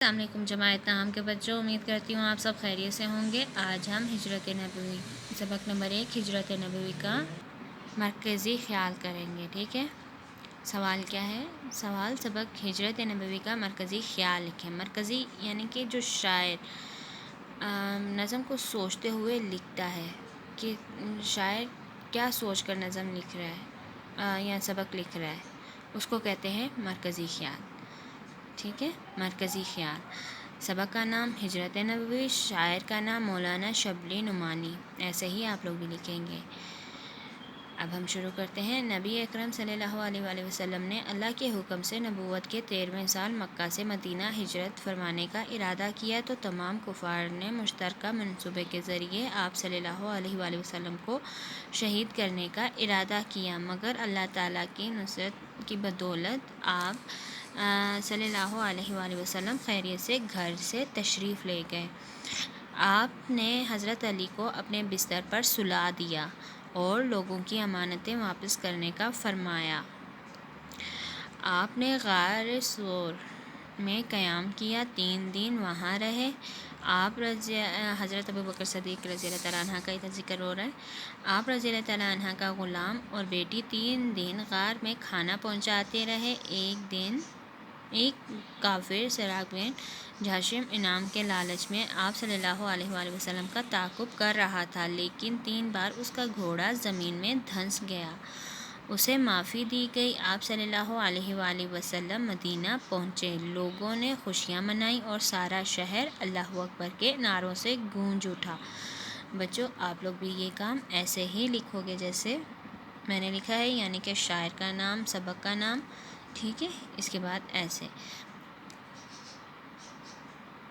السلام علیکم جماعت نام کے بچوں، امید کرتی ہوں آپ سب خیریت سے ہوں گے۔ آج ہم ہجرت نبوی سبق نمبر 1 ہجرت نبوی کا مرکزی خیال کریں گے، ٹھیک ہے۔ سوال کیا ہے؟ سوال سبق ہجرت نبوی کا مرکزی خیال لکھیں۔ مرکزی یعنی کہ جو شاعر نظم کو سوچتے ہوئے لکھتا ہے کہ شاعر کیا سوچ کر نظم لکھ رہا ہے یا سبق لکھ رہا ہے، اس کو کہتے ہیں مرکزی خیال، ٹھیک ہے۔ مرکزی خیال۔ سبق کا نام ہجرت نبوی، شاعر کا نام مولانا شبلی نعمانی، ایسے ہی آپ لوگ بھی لکھیں گے۔ اب ہم شروع کرتے ہیں۔ نبی اکرم صلی اللہ علیہ وآلہ وسلم نے اللہ کے حکم سے نبوت کے 13ویں سال مکہ سے مدینہ ہجرت فرمانے کا ارادہ کیا تو تمام کفار نے مشترکہ منصوبے کے ذریعے آپ صلی اللہ علیہ وآلہ وسلم کو شہید کرنے کا ارادہ کیا، مگر اللہ تعالیٰ کی نصرت کی بدولت آپ صلی اللہ علیہ وآلہ وسلم خیریت سے گھر سے تشریف لے گئے۔ آپ نے حضرت علی کو اپنے بستر پر سلا دیا اور لوگوں کی امانتیں واپس کرنے کا فرمایا۔ آپ نے غار ثور میں قیام کیا، 3 دن وہاں رہے۔ آپ حضرت ابوبکر صدیق رضی اللہ تعالیٰ عنہ کا ادھر ذکر ہو رہا ہے۔ آپ رضی اللہ تعالیٰ عنہ کا غلام اور بیٹی 3 دن غار میں کھانا پہنچاتے رہے۔ ایک کافر سراغ بن جاشم انعام کے لالچ میں آپ صلی اللہ علیہ وآلہ وسلم کا تعاقب کر رہا تھا، لیکن 3 بار اس کا گھوڑا زمین میں دھنس گیا۔ اسے معافی دی گئی۔ آپ صلی اللہ علیہ وآلہ وسلم مدینہ پہنچے، لوگوں نے خوشیاں منائیں اور سارا شہر اللہ اکبر کے نعروں سے گونج اٹھا۔ بچوں، آپ لوگ بھی یہ کام ایسے ہی لکھو گے جیسے میں نے لکھا ہے، یعنی کہ شاعر کا نام، سبق کا نام، ٹھیک ہے۔ اس کے بعد ایسے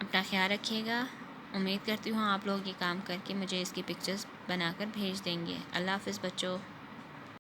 اپنا خیال رکھیے گا۔ امید کرتی ہوں آپ لوگ یہ کام کر کے مجھے اس کی پکچرز بنا کر بھیج دیں گے۔ اللہ حافظ بچوں۔